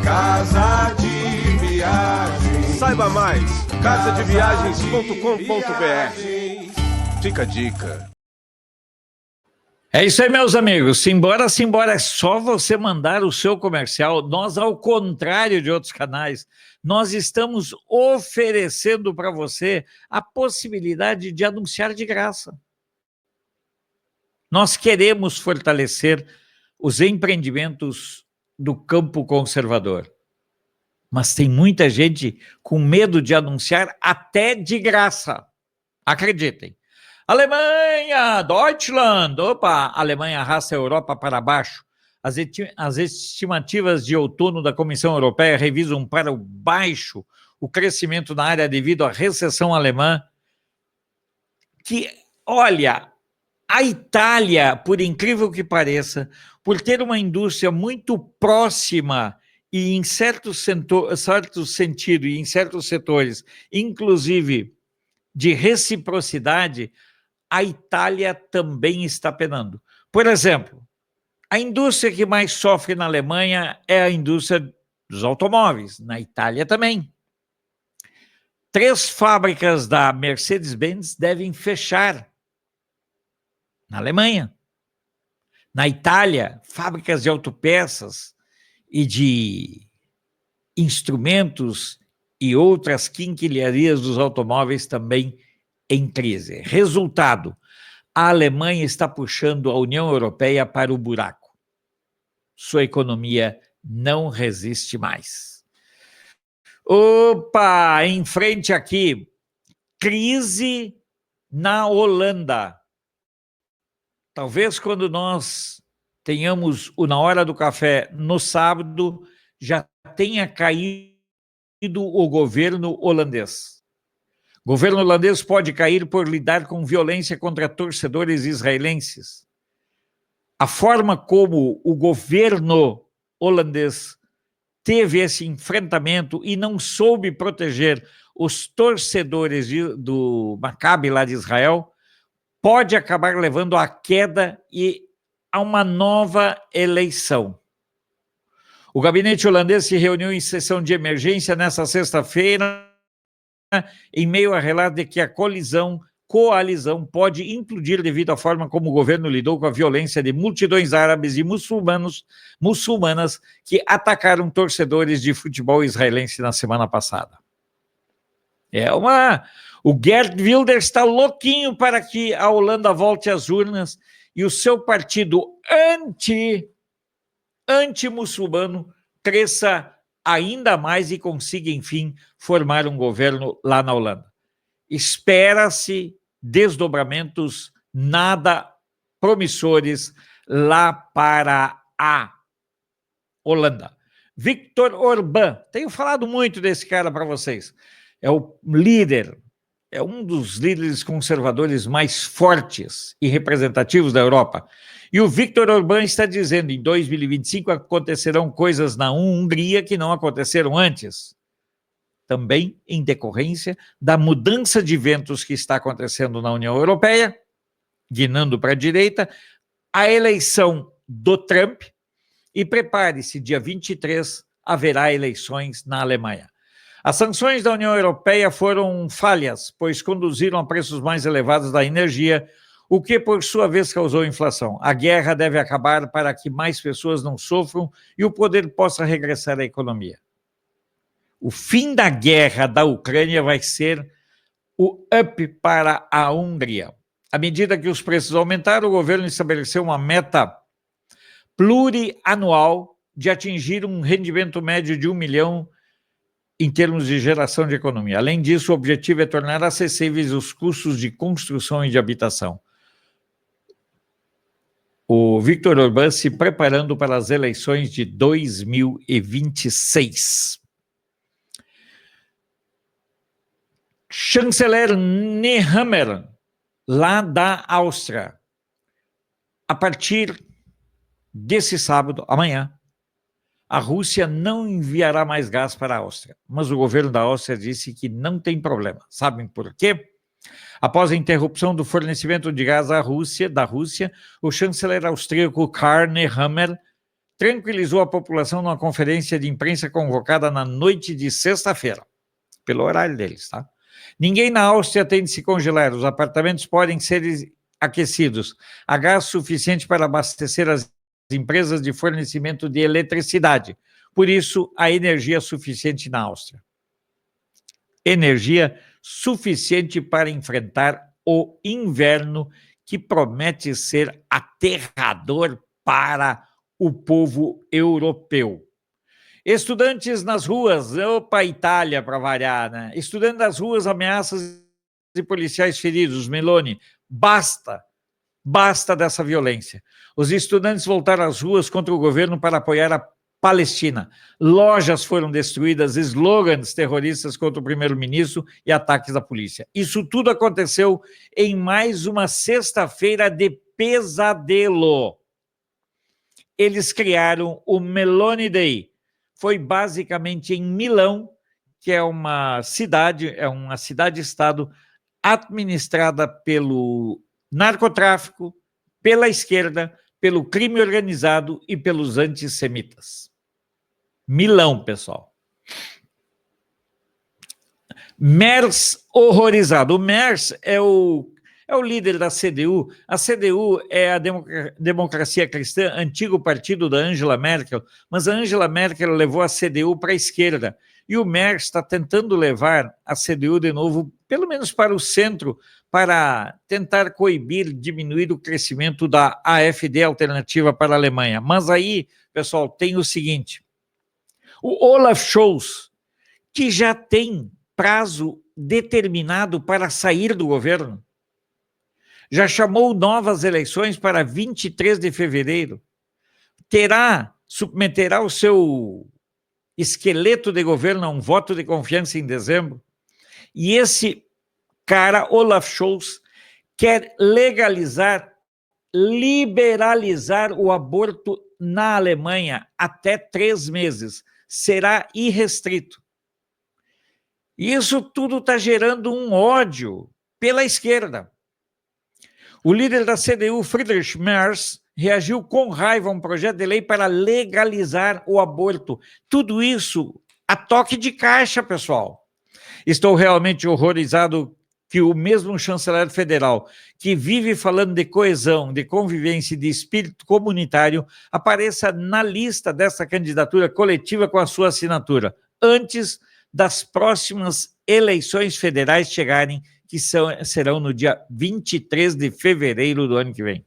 Casa de Viagens. Saiba mais, casadeviagens.com.br. Fica a dica. É isso aí, meus amigos. Simbora, é só você mandar o seu comercial. Nós, ao contrário de outros canais, nós estamos oferecendo para você a possibilidade de anunciar de graça. Nós queremos fortalecer os empreendimentos do campo conservador. Mas tem muita gente com medo de anunciar até de graça. Acreditem. Alemanha, Deutschland, opa, Alemanha arrasta a Europa para baixo. As estimativas de outono da Comissão Europeia revisam para o baixo o crescimento na área devido à recessão alemã. Que, olha, a Itália, por incrível que pareça, por ter uma indústria muito próxima e em certo sentido e em certos setores, inclusive de reciprocidade, a Itália também está penando. Por exemplo, a indústria que mais sofre na Alemanha é a indústria dos automóveis, na Itália também. 3 fábricas da Mercedes-Benz devem fechar. Na Alemanha. Na Itália, fábricas de autopeças e de instrumentos e outras quinquilharias dos automóveis também em crise. Resultado, a Alemanha está puxando a União Europeia para o buraco. Sua economia não resiste mais. Opa, em frente aqui, crise na Holanda. Talvez quando nós tenhamos o Na Hora do Café no sábado, já tenha caído o governo holandês. O governo holandês pode cair por lidar com violência contra torcedores israelenses. A forma como o governo holandês teve esse enfrentamento e não soube proteger os torcedores do Maccabi lá de Israel, pode acabar levando à queda e a uma nova eleição. O gabinete holandês se reuniu em sessão de emergência nesta sexta-feira, em meio a relato de que a coalizão pode implodir devido à forma como o governo lidou com a violência de multidões árabes e muçulmanas que atacaram torcedores de futebol israelense na semana passada. O Geert Wilders está louquinho para que a Holanda volte às urnas e o seu partido anti-muçulmano cresça ainda mais e consiga, enfim, formar um governo lá na Holanda. Espera-se desdobramentos nada promissores lá para a Holanda. Viktor Orbán, tenho falado muito desse cara para vocês, é o líder, é um dos líderes conservadores mais fortes e representativos da Europa. E o Viktor Orbán está dizendo que em 2025 acontecerão coisas na Hungria que não aconteceram antes. Também em decorrência da mudança de ventos que está acontecendo na União Europeia, guinando para a direita, a eleição do Trump, e prepare-se, dia 23 haverá eleições na Alemanha. As sanções da União Europeia foram falhas, pois conduziram a preços mais elevados da energia, o que, por sua vez, causou inflação. A guerra deve acabar para que mais pessoas não sofram e o poder possa regressar à economia. O fim da guerra da Ucrânia vai ser o up para a Hungria. À medida que os preços aumentaram, o governo estabeleceu uma meta plurianual de atingir um rendimento médio de 1 milhão em termos de geração de economia. Além disso, o objetivo é tornar acessíveis os custos de construção e de habitação. O Viktor Orbán se preparando para as eleições de 2026. Chanceler Nehammer, lá da Áustria, a partir desse sábado, amanhã, a Rússia não enviará mais gás para a Áustria, mas o governo da Áustria disse que não tem problema. Sabem por quê? Após a interrupção do fornecimento de gás da Rússia, o chanceler austríaco Karl Nehammer tranquilizou a população numa conferência de imprensa convocada na noite de sexta-feira, pelo horário deles, tá? Ninguém na Áustria tem de se congelar, os apartamentos podem ser aquecidos. Há gás suficiente para abastecer as empresas de fornecimento de eletricidade. Por isso, há energia suficiente na Áustria. Energia suficiente para enfrentar o inverno que promete ser aterrador para o povo europeu. Estudantes nas ruas, opa, Itália para variar, né? Estudantes nas ruas, ameaças de policiais feridos. Meloni, basta dessa violência. Os estudantes voltaram às ruas contra o governo para apoiar a Palestina. Lojas foram destruídas, slogans terroristas contra o primeiro-ministro e ataques da polícia. Isso tudo aconteceu em mais uma sexta-feira de pesadelo. Eles criaram o Meloni Day. Foi basicamente em Milão, que é uma cidade-estado administrada pelo narcotráfico, pela esquerda, pelo crime organizado e pelos antissemitas. Milão, pessoal. Merz horrorizado. O Merz é o é o líder da CDU. A CDU é a Democracia Cristã, antigo partido da Angela Merkel, mas a Angela Merkel levou a CDU para a esquerda. E o Merz está tentando levar a CDU de novo, pelo menos para o centro, para tentar coibir, diminuir o crescimento da AfD, Alternativa para a Alemanha. Mas aí, pessoal, tem o seguinte: o Olaf Scholz, que já tem prazo determinado para sair do governo, já chamou novas eleições para 23 de fevereiro, submeterá o seu esqueleto de governo a um voto de confiança em dezembro, e esse cara, Olaf Scholz, quer liberalizar o aborto na Alemanha até 3 meses. Será irrestrito. E isso tudo está gerando um ódio pela esquerda. O líder da CDU, Friedrich Merz, reagiu com raiva a um projeto de lei para legalizar o aborto. Tudo isso a toque de caixa, pessoal. Estou realmente horrorizado que o mesmo chanceler federal, que vive falando de coesão, de convivência e de espírito comunitário, apareça na lista dessa candidatura coletiva com a sua assinatura, antes das próximas eleições federais chegarem, que serão no dia 23 de fevereiro do ano que vem.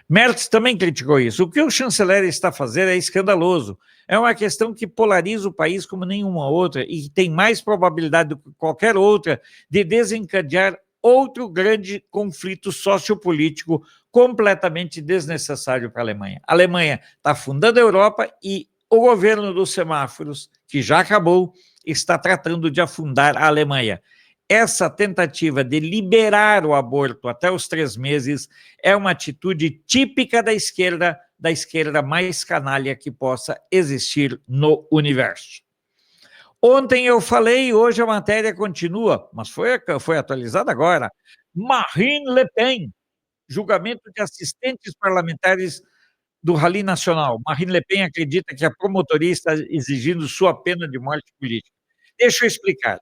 Merz também criticou isso. O que o chanceler está fazendo é escandaloso. É uma questão que polariza o país como nenhuma outra e tem mais probabilidade do que qualquer outra de desencadear outro grande conflito sociopolítico completamente desnecessário para a Alemanha. A Alemanha está afundando a Europa e o governo dos semáforos, que já acabou, está tratando de afundar a Alemanha. Essa tentativa de liberar o aborto até os 3 meses é uma atitude típica da esquerda mais canalha que possa existir no universo. Ontem eu falei, hoje a matéria continua, mas foi atualizada agora. Marine Le Pen, julgamento de assistentes parlamentares do Rally Nacional. Marine Le Pen acredita que a promotoria está exigindo sua pena de morte política. Deixa eu explicar.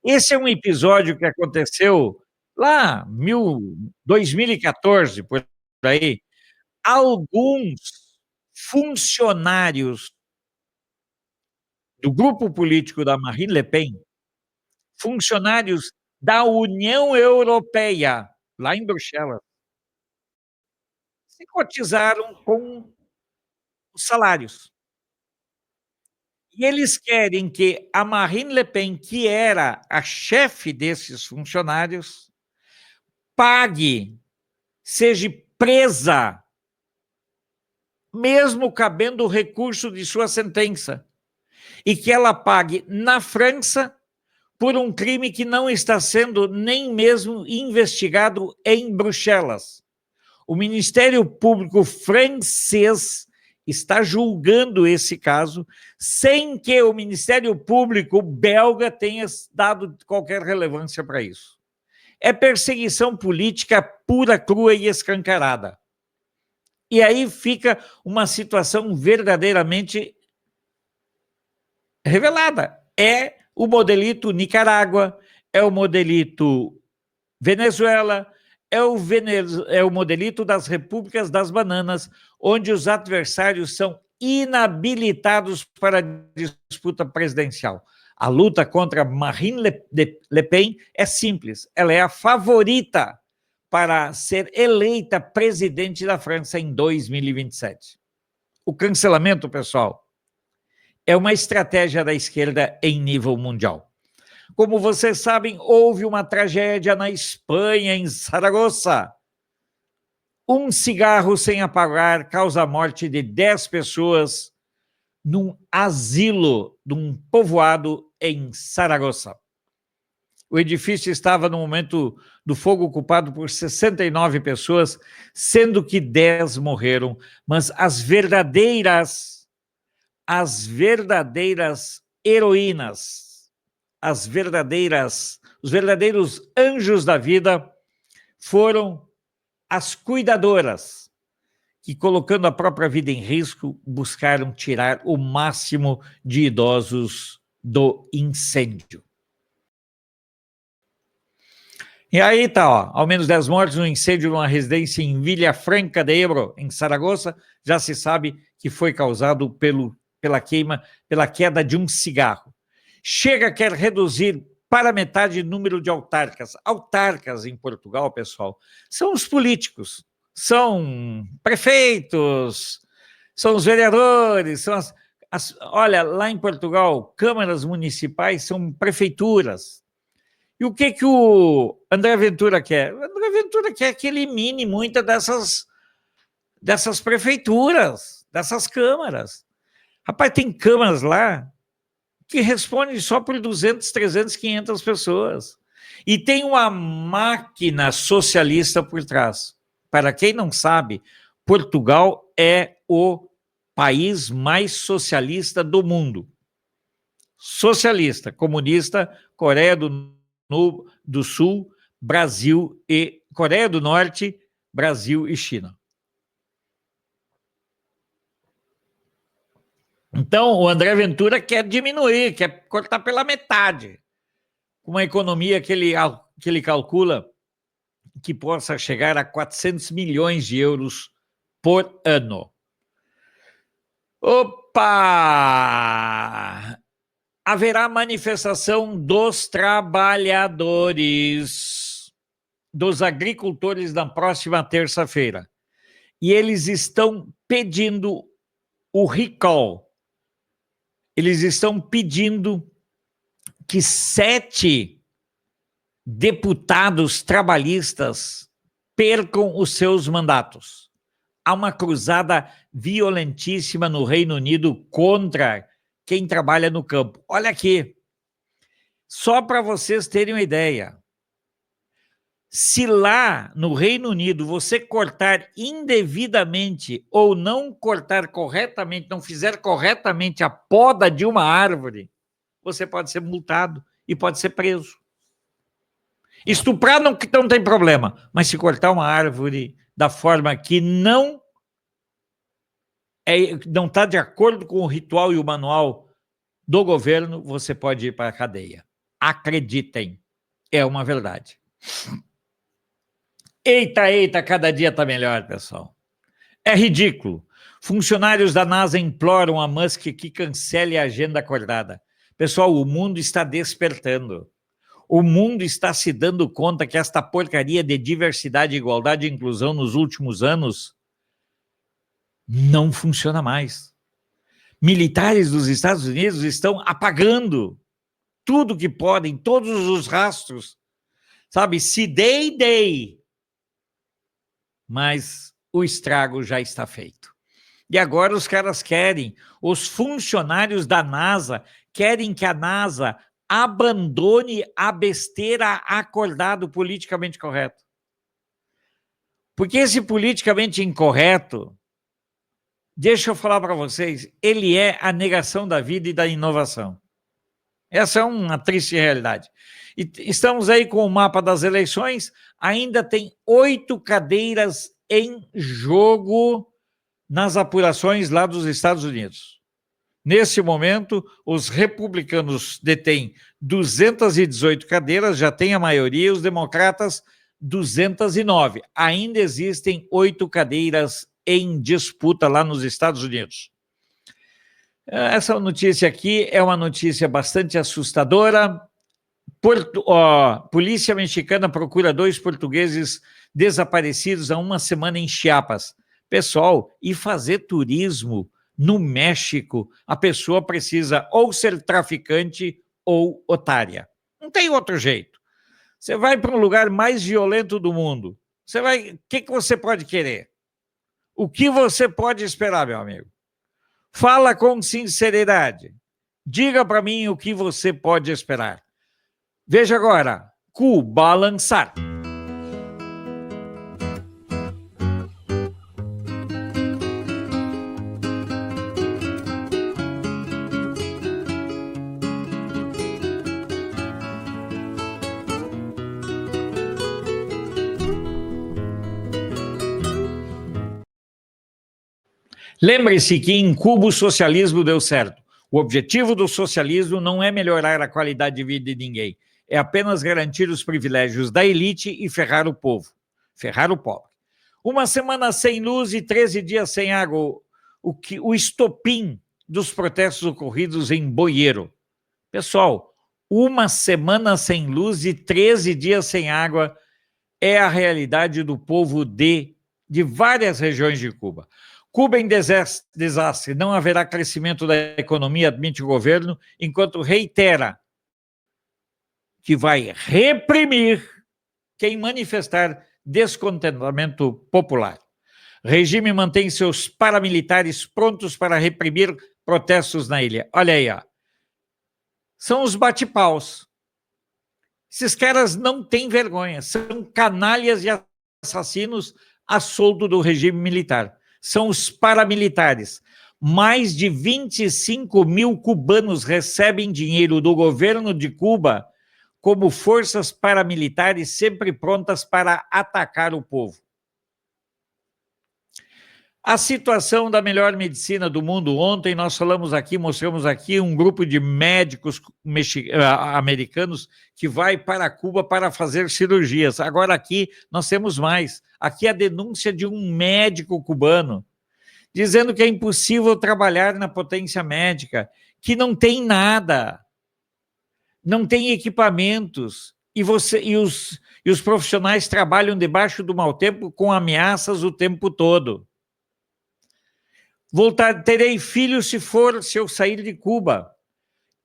Esse é um episódio que aconteceu lá em 2014, por aí. Alguns funcionários do grupo político da Marine Le Pen, funcionários da União Europeia, lá em Bruxelas, se cotizaram com os salários. E eles querem que a Marine Le Pen, que era a chefe desses funcionários, pague, seja presa, mesmo cabendo o recurso de sua sentença, e que ela pague na França por um crime que não está sendo nem mesmo investigado em Bruxelas. O Ministério Público francês está julgando esse caso sem que o Ministério Público belga tenha dado qualquer relevância para isso. É perseguição política pura, crua e escancarada. E aí fica uma situação verdadeiramente revelada. É o modelito Nicarágua, é o modelito Venezuela, é o modelito das repúblicas das bananas, onde os adversários são inabilitados para a disputa presidencial. A luta contra Marine Le Pen é simples, ela é a favorita para ser eleita presidente da França em 2027. O cancelamento, pessoal, é uma estratégia da esquerda em nível mundial. Como vocês sabem, houve uma tragédia na Espanha, em Saragoça. Um cigarro sem apagar causa a morte de 10 pessoas num asilo de um povoado em Saragoça. O edifício estava no momento do fogo ocupado por 69 pessoas, sendo que 10 morreram, mas os verdadeiras heroínas, os verdadeiros anjos da vida foram as cuidadoras, que, colocando a própria vida em risco, buscaram tirar o máximo de idosos do incêndio. E aí tá, ó, ao menos 10 mortos no incêndio de uma residência em Villafranca de Ebro, em Saragoça. Já se sabe que foi causado pela queda de um cigarro. Chega quer reduzir para metade o número de autarcas. Autarcas em Portugal, pessoal, são os políticos, são prefeitos, são os vereadores, são olha, lá em Portugal, câmaras municipais são prefeituras. E o que o André Ventura quer? O André Ventura quer que elimine muitas dessas prefeituras, dessas câmaras. Rapaz, tem câmaras lá que respondem só por 200, 300, 500 pessoas. E tem uma máquina socialista por trás. Para quem não sabe, Portugal é o país mais socialista do mundo. Socialista, comunista, Coreia do Sul, Brasil e Coreia do Norte, Brasil e China. Então, o André Ventura quer diminuir, quer cortar pela metade, com uma economia que ele calcula que possa chegar a 400 milhões de euros por ano. Opa! Haverá manifestação dos trabalhadores, dos agricultores na próxima terça-feira. E eles estão pedindo o recall. Eles estão pedindo que 7 deputados trabalhistas percam os seus mandatos. Há uma cruzada violentíssima no Reino Unido contra quem trabalha no campo. Olha aqui, só para vocês terem uma ideia, se lá no Reino Unido você cortar indevidamente ou não cortar corretamente, não fizer corretamente a poda de uma árvore, você pode ser multado e pode ser preso. Estuprar não tem problema, mas se cortar uma árvore da forma que não está de acordo com o ritual e o manual do governo, você pode ir para a cadeia. Acreditem, é uma verdade. Eita, cada dia está melhor, pessoal. É ridículo. Funcionários da NASA imploram a Musk que cancele a agenda acordada. Pessoal, o mundo está despertando. O mundo está se dando conta que esta porcaria de diversidade, igualdade e inclusão nos últimos anos não funciona mais. Militares dos Estados Unidos estão apagando tudo que podem, todos os rastros, sabe? Se day. Mas o estrago já está feito. E agora os caras querem, os funcionários da NASA querem que a NASA abandone a besteira acordado politicamente correto. Porque esse politicamente incorreto, deixa eu falar para vocês, ele é a negação da vida e da inovação. Essa é uma triste realidade. E estamos aí com o mapa das eleições, ainda tem 8 cadeiras em jogo nas apurações lá dos Estados Unidos. Nesse momento, os republicanos detêm 218 cadeiras, já tem a maioria, os democratas 209. Ainda existem 8 cadeiras em disputa lá nos Estados Unidos. Essa notícia aqui é uma notícia bastante assustadora. Polícia mexicana procura 2 portugueses desaparecidos há uma semana em Chiapas. Pessoal, e fazer turismo no México, a pessoa precisa ou ser traficante ou otária. Não tem outro jeito. Você vai para um lugar mais violento do mundo. O que você pode querer? O que você pode esperar, meu amigo? Fala com sinceridade. Diga para mim o que você pode esperar. Veja agora, balançar. Lembre-se que em Cuba o socialismo deu certo. O objetivo do socialismo não é melhorar a qualidade de vida de ninguém, é apenas garantir os privilégios da elite e ferrar o povo, ferrar o pobre. Uma semana sem luz e 13 dias sem água, o estopim dos protestos ocorridos em Boieiro. Pessoal, uma semana sem luz e 13 dias sem água é a realidade do povo de várias regiões de Cuba. Cuba em desastre, não haverá crescimento da economia, admite o governo, enquanto reitera que vai reprimir quem manifestar descontentamento popular. O regime mantém seus paramilitares prontos para reprimir protestos na ilha. Olha aí, ó. São os bate-paus. Esses caras não têm vergonha, são canalhas e assassinos a soldo do regime militar. São os paramilitares. Mais de 25 mil cubanos recebem dinheiro do governo de Cuba como forças paramilitares sempre prontas para atacar o povo. A situação da melhor medicina do mundo. Ontem nós falamos aqui, mostramos aqui um grupo de médicos americanos que vai para Cuba para fazer cirurgias. Agora aqui nós temos mais. Aqui a denúncia de um médico cubano dizendo que é impossível trabalhar na potência médica, que não tem nada, não tem equipamentos, e os profissionais trabalham debaixo do mau tempo com ameaças o tempo todo. Terei filhos se eu sair de Cuba.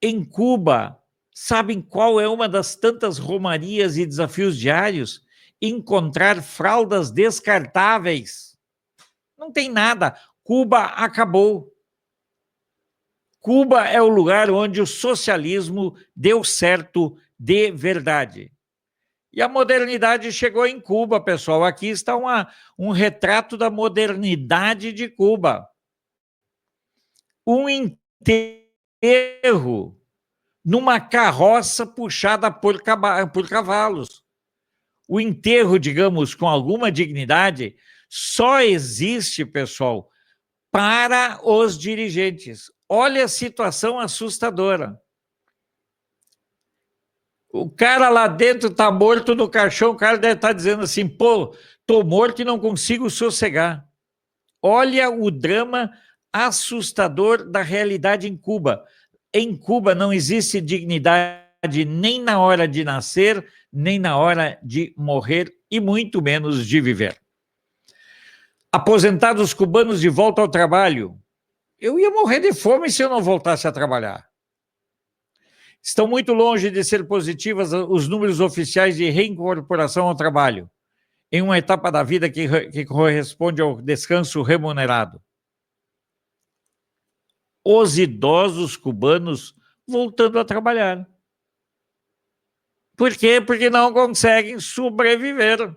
Em Cuba, sabem qual é uma das tantas romarias e desafios diários? Encontrar fraldas descartáveis. Não tem nada. Cuba acabou. Cuba é o lugar onde o socialismo deu certo de verdade. E a modernidade chegou em Cuba, pessoal. Aqui está um retrato da modernidade de Cuba. Um enterro numa carroça puxada por cavalos. O enterro, digamos, com alguma dignidade, só existe, pessoal, para os dirigentes. Olha a situação assustadora. O cara lá dentro está morto no caixão, o cara deve estar dizendo assim, pô, estou morto e não consigo sossegar. Olha o drama assustador da realidade em Cuba. Em Cuba não existe dignidade nem na hora de nascer, nem na hora de morrer, e muito menos de viver. Aposentados cubanos de volta ao trabalho. Eu ia morrer de fome se eu não voltasse a trabalhar. Estão muito longe de ser positivas os números oficiais de reincorporação ao trabalho, em uma etapa da vida que corresponde ao descanso remunerado. Os idosos cubanos voltando a trabalhar. Por quê? Porque não conseguem sobreviver.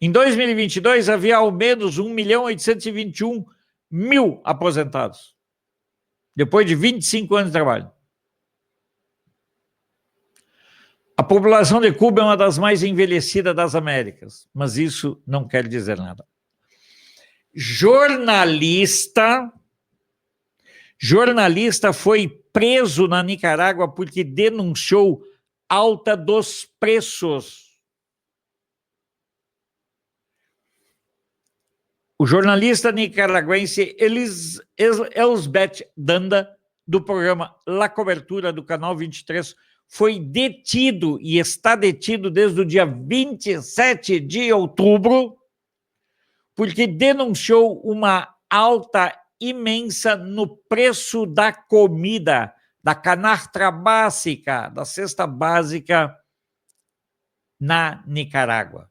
Em 2022, havia ao menos 1.821.000 aposentados, depois de 25 anos de trabalho. A população de Cuba é uma das mais envelhecidas das Américas, mas isso não quer dizer nada. Jornalista foi preso na Nicarágua porque denunciou alta dos preços. O jornalista nicaragüense Elsbeth Danda, do programa La Cobertura do Canal 23, foi detido e está detido desde o dia 27 de outubro, porque denunciou uma alta imensa no preço da comida, da canastra básica, da cesta básica na Nicarágua.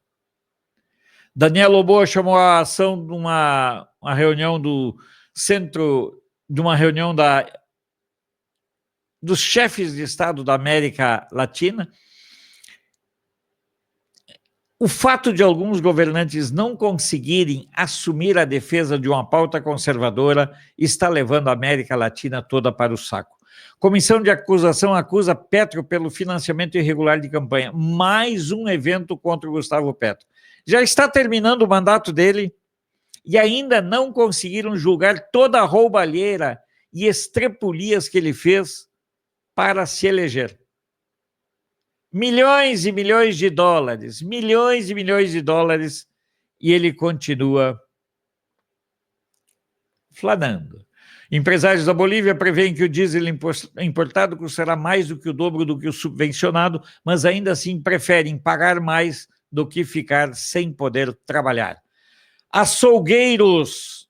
Daniel Lobo chamou a ação de uma reunião do centro, de uma reunião dos chefes de Estado da América Latina. O fato de alguns governantes não conseguirem assumir a defesa de uma pauta conservadora está levando a América Latina toda para o saco. Comissão de acusação acusa Petro pelo financiamento irregular de campanha. Mais um evento contra o Gustavo Petro. Já está terminando o mandato dele e ainda não conseguiram julgar toda a roubalheira e estrepulias que ele fez para se eleger. milhões e milhões de dólares, e ele continua flanando. Empresários da Bolívia preveem que o diesel importado custará mais do que o dobro do que o subvencionado, mas ainda assim preferem pagar mais do que ficar sem poder trabalhar. Açougueiros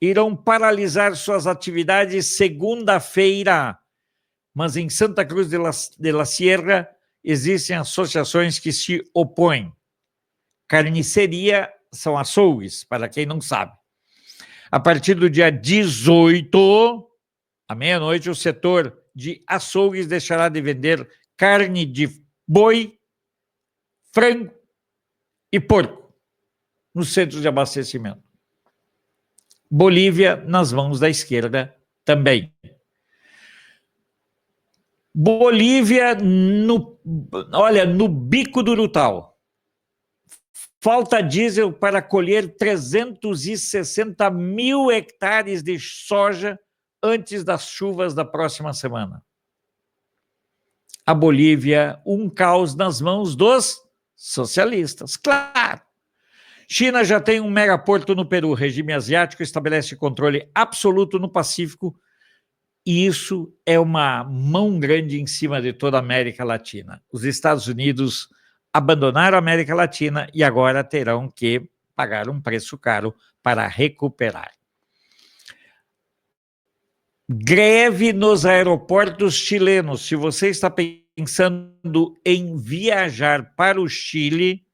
irão paralisar suas atividades segunda-feira, mas em Santa Cruz de la Sierra existem associações que se opõem. Carniceria são açougues, para quem não sabe. A partir do dia 18, à meia-noite, o setor de açougues deixará de vender carne de boi, frango e porco nos centros de abastecimento. Bolívia nas mãos da esquerda também. Bolívia, no bico do Urutau. Falta diesel para colher 360 mil hectares de soja antes das chuvas da próxima semana. A Bolívia, um caos nas mãos dos socialistas. Claro! China já tem um megaporto no Peru. O regime asiático estabelece controle absoluto no Pacífico e isso é uma mão grande em cima de toda a América Latina. Os Estados Unidos abandonaram a América Latina e agora terão que pagar um preço caro para recuperar. Greve nos aeroportos chilenos. Se você está pensando em viajar para o Chile,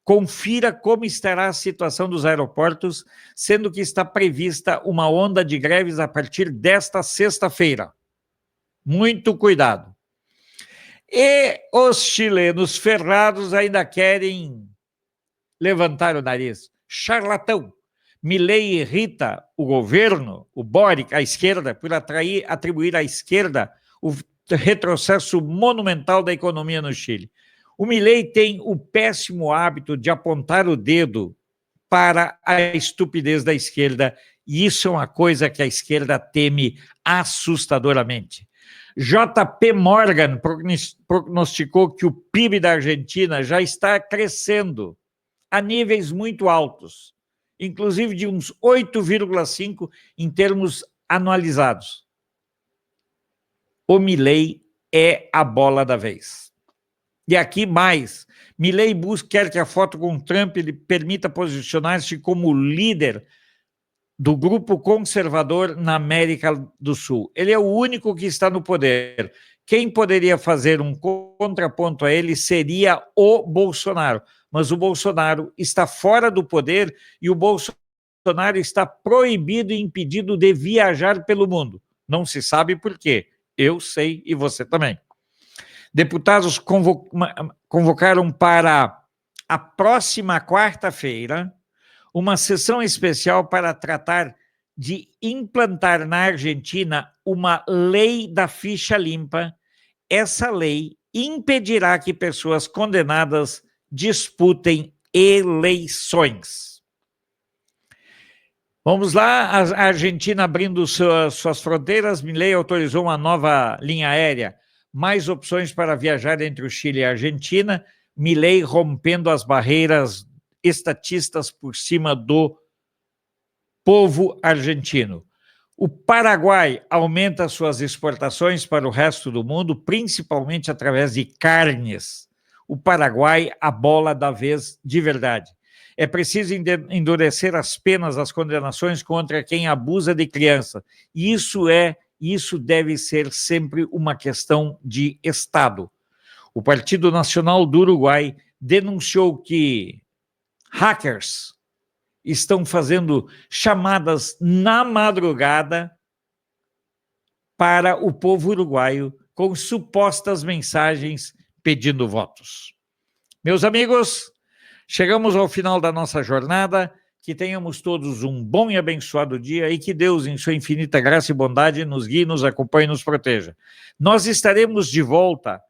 confira como estará a situação dos aeroportos, sendo que está prevista uma onda de greves a partir desta sexta-feira. Muito cuidado. E os chilenos ferrados ainda querem levantar o nariz. Charlatão. Milei irrita o governo, o Boric, a esquerda, por atribuir à esquerda o retrocesso monumental da economia no Chile. O Milei tem o péssimo hábito de apontar o dedo para a estupidez da esquerda, e isso é uma coisa que a esquerda teme assustadoramente. JP Morgan prognosticou que o PIB da Argentina já está crescendo a níveis muito altos, inclusive de uns 8,5 em termos anualizados. O Milei é a bola da vez. E aqui mais, Milei quer que a foto com Trump lhe permita posicionar-se como líder do grupo conservador na América do Sul. Ele é o único que está no poder. Quem poderia fazer um contraponto a ele seria o Bolsonaro. Mas o Bolsonaro está fora do poder e o Bolsonaro está proibido e impedido de viajar pelo mundo. Não se sabe por quê. Eu sei e você também. Deputados convocaram para a próxima quarta-feira uma sessão especial para tratar de implantar na Argentina uma lei da ficha limpa. Essa lei impedirá que pessoas condenadas disputem eleições. Vamos lá, a Argentina abrindo suas fronteiras. Milei autorizou uma nova linha aérea, mais opções para viajar entre o Chile e a Argentina. Milei rompendo as barreiras estatistas por cima do povo argentino. O Paraguai aumenta suas exportações para o resto do mundo, principalmente através de carnes. O Paraguai, a bola da vez de verdade. É preciso endurecer as penas, as condenações contra quem abusa de criança. Isso deve ser sempre uma questão de Estado. O Partido Nacional do Uruguai denunciou que hackers estão fazendo chamadas na madrugada para o povo uruguaio com supostas mensagens pedindo votos. Meus amigos, chegamos ao final da nossa jornada. Que tenhamos todos um bom e abençoado dia e que Deus, em sua infinita graça e bondade, nos guie, nos acompanhe e nos proteja. Nós estaremos de volta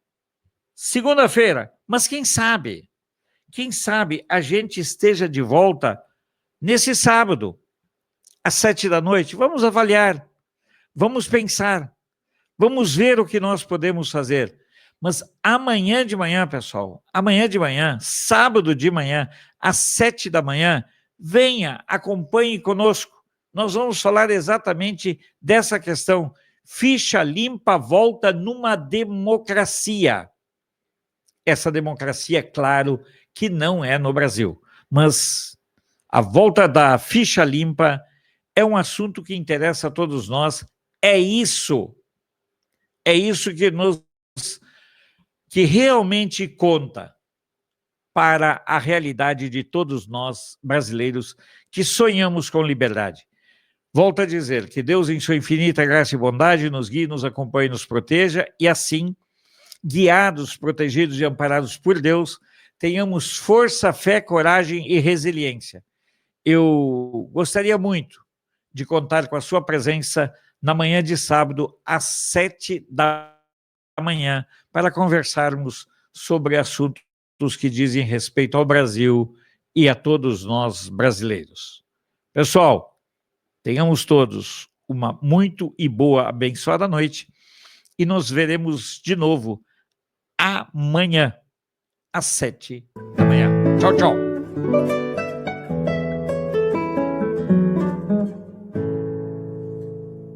segunda-feira, mas quem sabe a gente esteja de volta nesse sábado, às 19h. Vamos avaliar, vamos pensar, vamos ver o que nós podemos fazer. Mas amanhã de manhã, pessoal, amanhã de manhã, sábado de manhã, às 7 da manhã, venha, acompanhe conosco. Nós vamos falar exatamente dessa questão. Ficha limpa volta numa democracia. Essa democracia, claro, que não é no Brasil, mas a volta da ficha limpa é um assunto que interessa a todos nós. É isso que realmente conta para a realidade de todos nós brasileiros que sonhamos com liberdade. Volto a dizer que Deus, em sua infinita graça e bondade, nos guie, nos acompanhe, nos proteja e assim, guiados, protegidos e amparados por Deus, tenhamos força, fé, coragem e resiliência. Eu gostaria muito de contar com a sua presença na manhã de sábado, às 7 da manhã, para conversarmos sobre assuntos que dizem respeito ao Brasil e a todos nós brasileiros. Pessoal, tenhamos todos uma muito e boa, abençoada noite e nos veremos de novo amanhã, às 7 da manhã. Tchau, tchau.